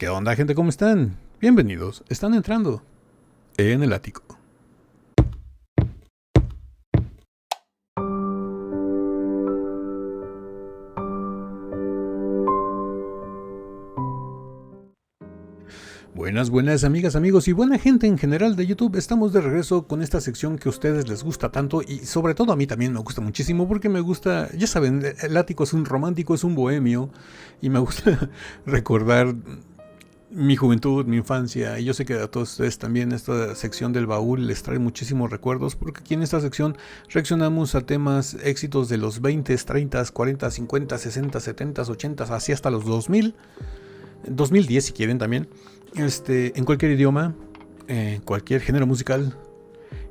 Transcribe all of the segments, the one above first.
¿Qué onda, gente? ¿Cómo están? Bienvenidos. Están entrando en el ático. Buenas amigas, amigos y buena gente en general de YouTube. Estamos de regreso con esta sección que a ustedes les gusta tanto y sobre todo a mí también me gusta muchísimo porque me gusta, ya saben, el ático es un romántico, es un bohemio y me gusta recordar mi juventud, mi infancia, y yo sé que a todos ustedes también esta sección del baúl les trae muchísimos recuerdos, porque aquí en esta sección reaccionamos a temas, éxitos de los 20, 30, 40, 50, 60, 70, 80, así hasta los 2000, 2010 si quieren también, en cualquier idioma, cualquier género musical.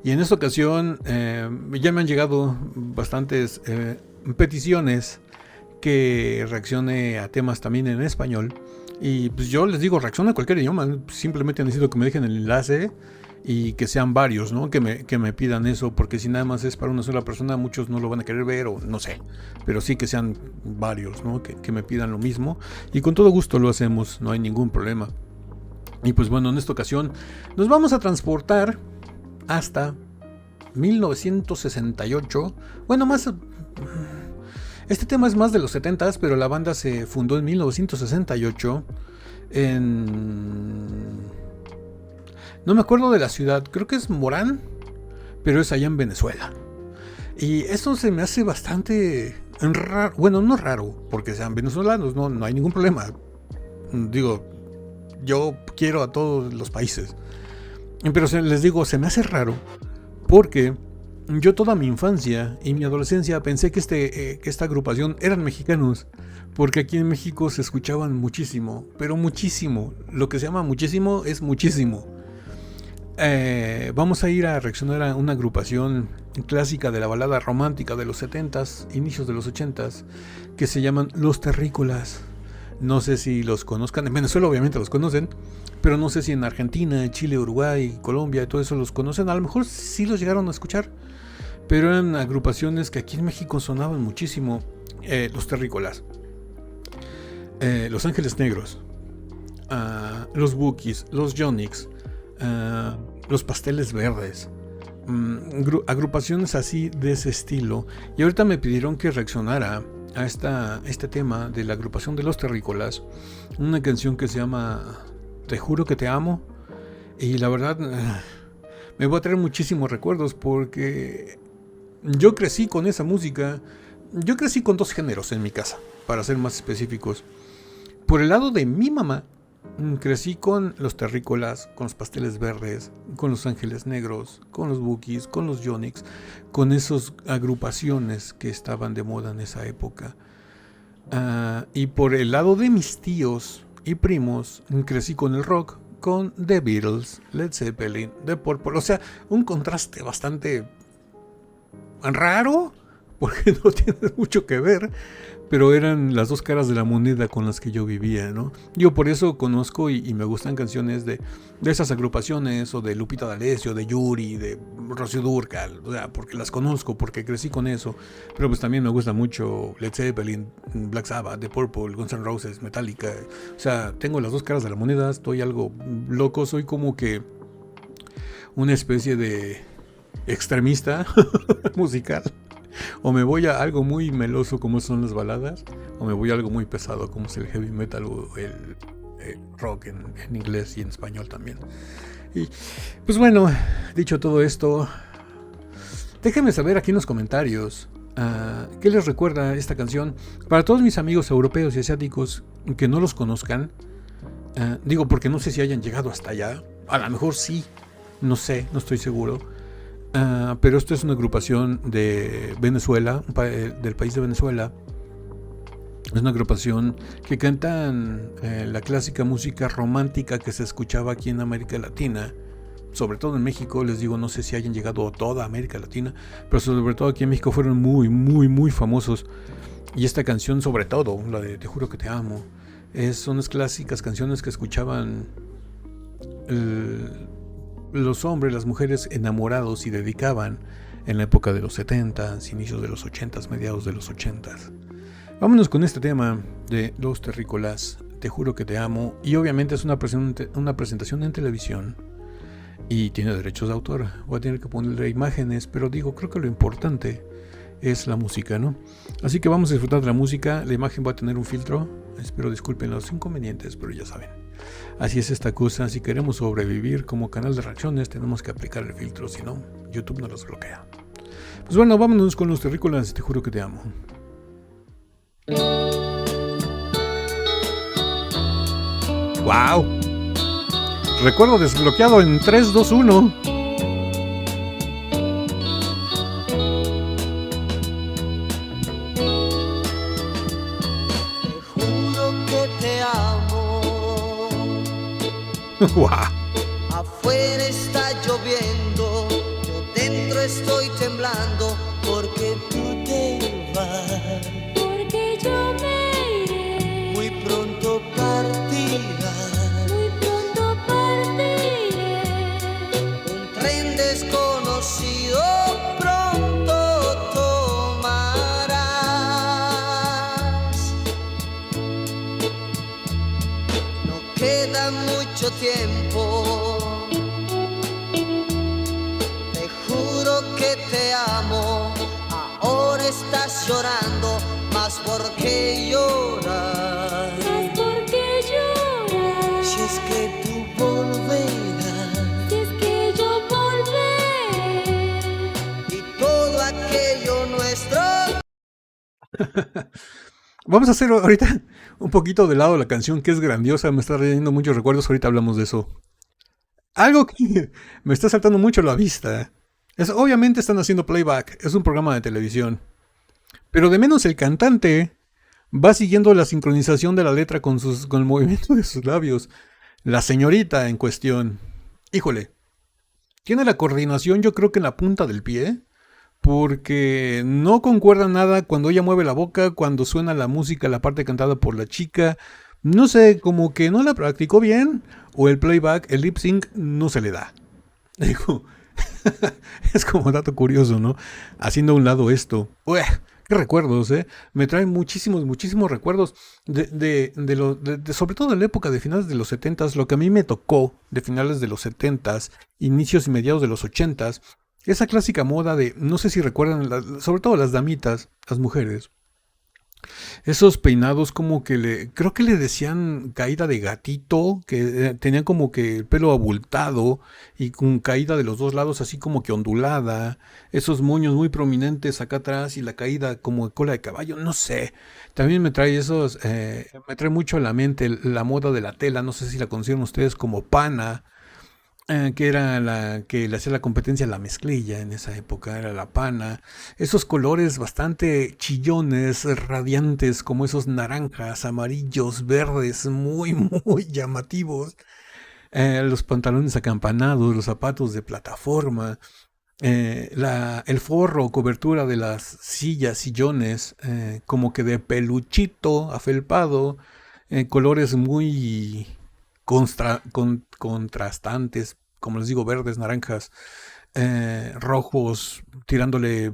Y en esta ocasión ya me han llegado bastantes peticiones que reaccione a temas también en español. Y pues yo les digo, reacciona a cualquier idioma. Simplemente necesito que me dejen el enlace y que sean varios, ¿no? Que me pidan eso, porque si nada más es para una sola persona, muchos no lo van a querer ver o no sé. Pero sí que sean varios, ¿no? Que me pidan lo mismo. Y con todo gusto lo hacemos, no hay ningún problema. Y pues bueno, en esta ocasión nos vamos a transportar hasta 1968. Bueno, más... Este tema es más de los 70s, pero la banda se fundó en 1968 en... No me acuerdo de la ciudad, creo que es Morán, pero es allá en Venezuela. Y esto se me hace bastante raro, bueno, no raro, porque sean venezolanos, no hay ningún problema. Digo, yo quiero a todos los países. Pero les digo, se me hace raro porque... Yo toda mi infancia y mi adolescencia pensé que esta agrupación eran mexicanos, porque aquí en México se escuchaban muchísimo, pero muchísimo. Lo que se llama muchísimo es muchísimo. Vamos a ir a reaccionar a una agrupación clásica de la balada romántica de los 70s, inicios de los 80s, que se llaman Los Terrícolas. No sé si los conozcan, en Venezuela obviamente los conocen, pero no sé si en Argentina, Chile, Uruguay, Colombia y todo eso los conocen. A lo mejor sí los llegaron a escuchar, pero eran agrupaciones que aquí en México sonaban muchísimo. Los Terrícolas, Los Ángeles Negros, los Bookies, los Yonix, los Pasteles Verdes, agrupaciones así de ese estilo. Y ahorita me pidieron que reaccionara a este tema de la agrupación de Los Terrícolas, una canción que se llama Te juro que te amo. Y la verdad me va a traer muchísimos recuerdos porque yo crecí con esa música. Yo crecí con dos géneros en mi casa, para ser más específicos. Por el lado de mi mamá, crecí con Los Terrícolas, con los Pasteles Verdes, con Los Ángeles Negros, con los Bookies, con los Yonix, con esas agrupaciones que estaban de moda en esa época. Y por el lado de mis tíos y primos, crecí con el rock, con The Beatles, Led Zeppelin, The Purple. O sea, un contraste bastante raro, porque no tiene mucho que ver, pero eran las dos caras de la moneda con las que yo vivía, ¿no? Yo por eso conozco y me gustan canciones de esas agrupaciones, o de Lupita D'Alessio, de Yuri, de Rocío Dúrcal, o sea, porque las conozco, porque crecí con eso. Pero pues también me gusta mucho Led Zeppelin, Black Sabbath, The Purple, Guns N' Roses, Metallica. O sea, tengo las dos caras de la moneda, estoy algo loco, soy como que una especie de extremista musical. O me voy a algo muy meloso como son las baladas, o me voy a algo muy pesado como es el heavy metal o el rock en inglés y en español también. Y pues bueno, dicho todo esto, déjenme saber aquí en los comentarios qué les recuerda esta canción. Para todos mis amigos europeos y asiáticos que no los conozcan, digo porque no sé si hayan llegado hasta allá, a lo mejor sí, no sé, no estoy seguro. Pero esto es una agrupación de Venezuela, del país de Venezuela. Es una agrupación que cantan la clásica música romántica que se escuchaba aquí en América Latina, sobre todo en México. Les digo, no sé si hayan llegado a toda América Latina, pero sobre todo aquí en México fueron muy, muy, muy famosos. Y esta canción, sobre todo, la de Te juro que te amo, son las clásicas canciones que escuchaban los hombres, las mujeres enamorados y dedicaban en la época de los 70s, inicios de los 80s, mediados de los 80s. Vámonos con este tema de Los Terrícolas, Te juro que te amo. Y obviamente es una presentación en televisión. Y tiene derechos de autor. Voy a tener que ponerle imágenes, pero digo, creo que lo importante es la música, ¿no? Así que vamos a disfrutar de la música. La imagen va a tener un filtro. Espero disculpen los inconvenientes, pero ya saben. Así es esta cosa. Si queremos sobrevivir como canal de reacciones, tenemos que aplicar el filtro. Si no, YouTube nos los bloquea. Pues bueno, vámonos con los terrícolas. Te juro que te amo. ¡Wow! Recuerdo desbloqueado en 3, 2, 1. Te juro que te amo. ¡Wow! Afuera está lloviendo, yo dentro estoy temblando porque tú te vas. Porque yo me iré, Muy pronto partirás. muy pronto partiré. Un tren desconocido pronto tomarás. No queda mucho tiempo. Te juro que te amo. Ahora estás llorando, más porque lloras. ¿Sabes por qué lloras? Si es que tú volverás. Si es que yo volveré. Y todo aquello nuestro. Vamos a hacer ahorita un poquito de lado la canción, que es grandiosa. Me está trayendo muchos recuerdos. Ahorita hablamos de eso. Algo que me está saltando mucho a la vista es, obviamente están haciendo playback. Es un programa de televisión. Pero de menos el cantante va siguiendo la sincronización de la letra con el movimiento de sus labios. La señorita en cuestión, híjole, tiene la coordinación, yo creo que en la punta del pie, porque no concuerda nada cuando ella mueve la boca, cuando suena la música, la parte cantada por la chica. No sé, como que no la practicó bien, o el playback, el lip sync, no se le da. Digo, es como dato curioso, ¿no? Haciendo a un lado esto. Ué, qué recuerdos, ¿eh? Me traen muchísimos recuerdos sobre todo de la época de finales de los 70s, lo que a mí me tocó de finales de los 70s, inicios y mediados de los 80s, esa clásica moda de, no sé si recuerdan, sobre todo las damitas, las mujeres, esos peinados como que creo que le decían caída de gatito, que tenían como que el pelo abultado y con caída de los dos lados así como que ondulada, esos moños muy prominentes acá atrás y la caída como de cola de caballo, no sé. También me trae me trae mucho a la mente la moda de la tela, no sé si la conocieron ustedes como pana. Que era la que le hacía la competencia a la mezclilla en esa época, era la pana. Esos colores bastante chillones, radiantes, como esos naranjas, amarillos, verdes, muy, muy llamativos. Los pantalones acampanados, los zapatos de plataforma, el forro, cobertura de las sillas, sillones, como que de peluchito, afelpado, colores muy contrastantes, como les digo, verdes, naranjas, rojos, tirándole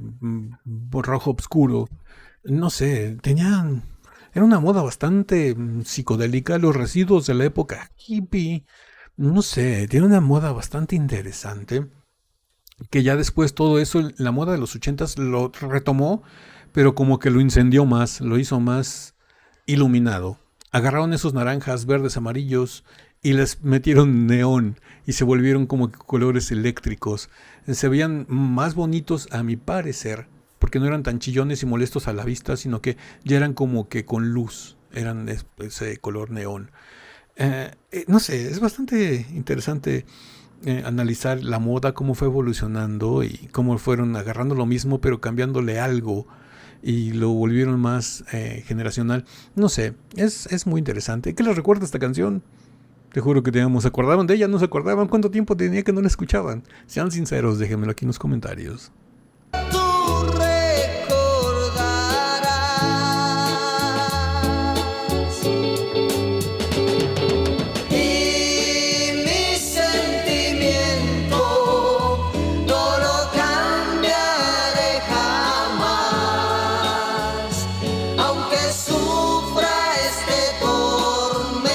rojo oscuro. No sé, era una moda bastante psicodélica, los residuos de la época hippie. No sé, tiene una moda bastante interesante, que ya después todo eso, la moda de los 80s lo retomó, pero como que lo incendió más, lo hizo más iluminado. Agarraron esos naranjas, verdes, amarillos y les metieron neón y se volvieron como colores eléctricos. Se veían más bonitos a mi parecer, porque no eran tan chillones y molestos a la vista, sino que ya eran como que con luz, eran ese color neón. No sé, es bastante interesante analizar la moda, cómo fue evolucionando y cómo fueron agarrando lo mismo pero cambiándole algo y lo volvieron más generacional. No sé, es muy interesante. ¿Qué les recuerda esta canción? Te juro que teníamos, ¿se acordaban de ella? ¿No se acordaban? ¿Cuánto tiempo tenía que no la escuchaban? Sean sinceros, déjenmelo aquí en los comentarios. Tú recordarás. Y mi sentimiento no lo cambiaré jamás, aunque sufra este tormento.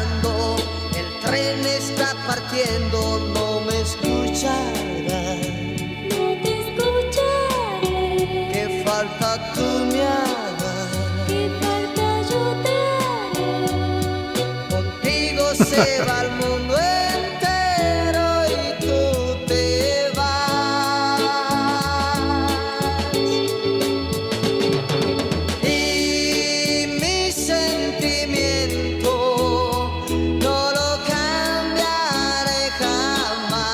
esperando, el tren está partiendo, no me escucharás. No te escucharé. ¿Qué falta tú me hagas? ¿Qué falta yo te haré? Contigo se va el mundo entero y tú te vas. Y mi sentimiento no lo cambiaré jamás.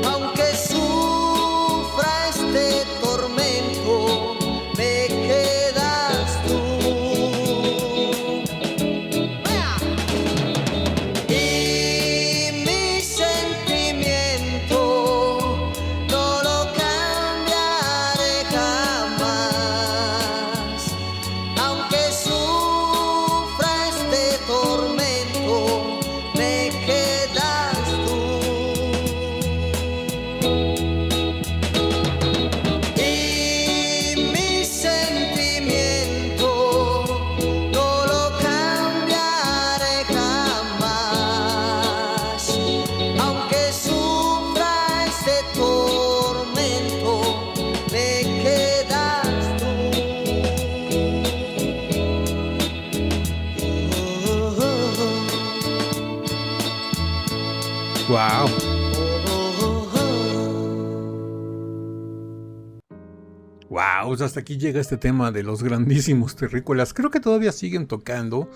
Aunque sufra este tormento, me quedas tú. Y mi sentimiento no lo cambiaré jamás. Aunque sufra este tormento, me quedas tú. Y mi sentimiento no lo cambiaré jamás. Aunque sufra este tormento, me quedas tú. Wow. Wow, hasta aquí llega este tema de los grandísimos terrícolas. Creo que todavía siguen tocando,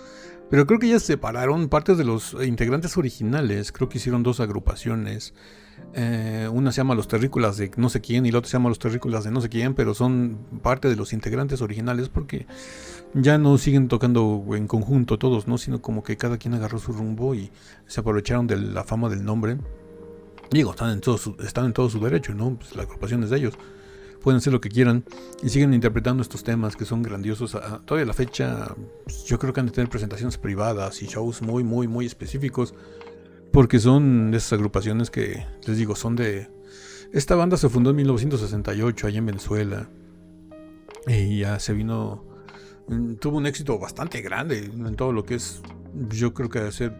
pero creo que ya se separaron partes de los integrantes originales. Creo que hicieron dos agrupaciones. Una se llama Los Terrícolas de no sé quién y la otra se llama Los Terrícolas de no sé quién, pero son parte de los integrantes originales porque ya no siguen tocando en conjunto todos, ¿no? Sino como que cada quien agarró su rumbo y se aprovecharon de la fama del nombre. Digo, están en todo su derecho, ¿no? Pues la agrupación es de ellos. Pueden hacer lo que quieran y siguen interpretando estos temas que son grandiosos. Todavía a la fecha, yo creo que han de tener presentaciones privadas y shows muy, muy, muy específicos. Porque son de esas agrupaciones que, les digo, son de... Esta banda se fundó en 1968 allá en Venezuela. Y ya se vino... Tuvo un éxito bastante grande en todo lo que es, yo creo que debe ser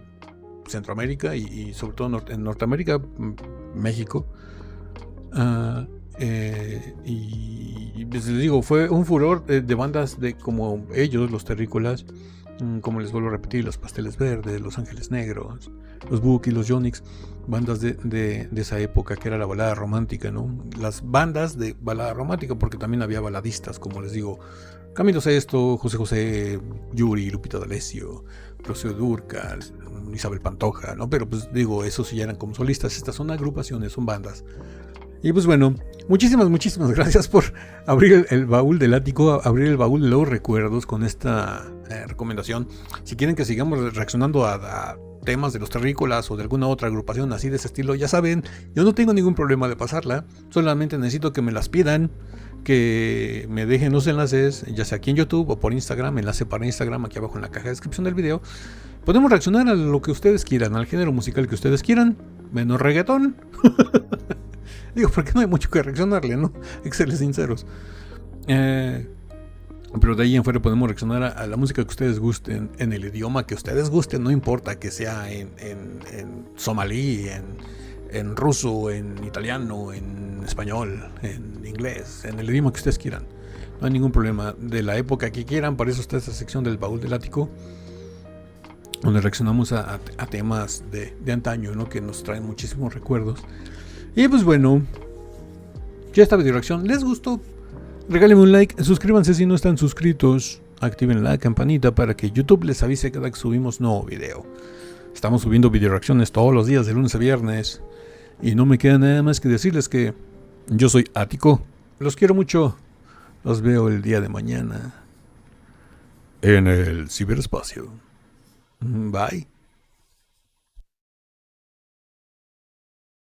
Centroamérica y sobre todo en Norteamérica, México. Y pues les digo, fue un furor de bandas de como ellos, los Terrícolas, como les vuelvo a repetir, los Pasteles Verdes, los Ángeles Negros, los Bookies, los Yonix, bandas de esa época que era la balada romántica, ¿no? Las bandas de balada romántica, porque también había baladistas, como les digo, Camilo Sesto, José José, Yuri, Lupita D'Alessio, Rocío Dúrcal, Isabel Pantoja, ¿no? Pero pues digo, esos ya eran como solistas, estas son agrupaciones, son bandas. Y pues bueno, muchísimas gracias por abrir el baúl del ático, abrir el baúl de los recuerdos con esta recomendación. Si quieren que sigamos reaccionando a temas de los Terrícolas o de alguna otra agrupación así de ese estilo, ya saben, yo no tengo ningún problema de pasarla, solamente necesito que me las pidan, que me dejen los enlaces, ya sea aquí en YouTube o por Instagram, enlace para Instagram aquí abajo en la caja de descripción del video. Podemos reaccionar a lo que ustedes quieran, al género musical que ustedes quieran, menos reggaetón. Digo, porque no hay mucho que reaccionarle, ¿no? Hay que serles sinceros. Pero de ahí en fuera podemos reaccionar a la música que ustedes gusten, en el idioma que ustedes gusten, no importa que sea en somalí, en ruso, en italiano, en español, en inglés, en el idioma que ustedes quieran. No hay ningún problema, de la época que quieran. Para eso está esta sección del baúl del ático, donde reaccionamos a temas de antaño, ¿no? Que nos traen muchísimos recuerdos. Y pues bueno, ya esta video reacción les gustó, regálenme un like, suscríbanse si no están suscritos, activen la campanita para que YouTube les avise cada que subimos nuevo video. Estamos subiendo video reacciones todos los días de lunes a viernes y no me queda nada más que decirles que yo soy Ático, los quiero mucho, los veo el día de mañana en el ciberespacio. Bye.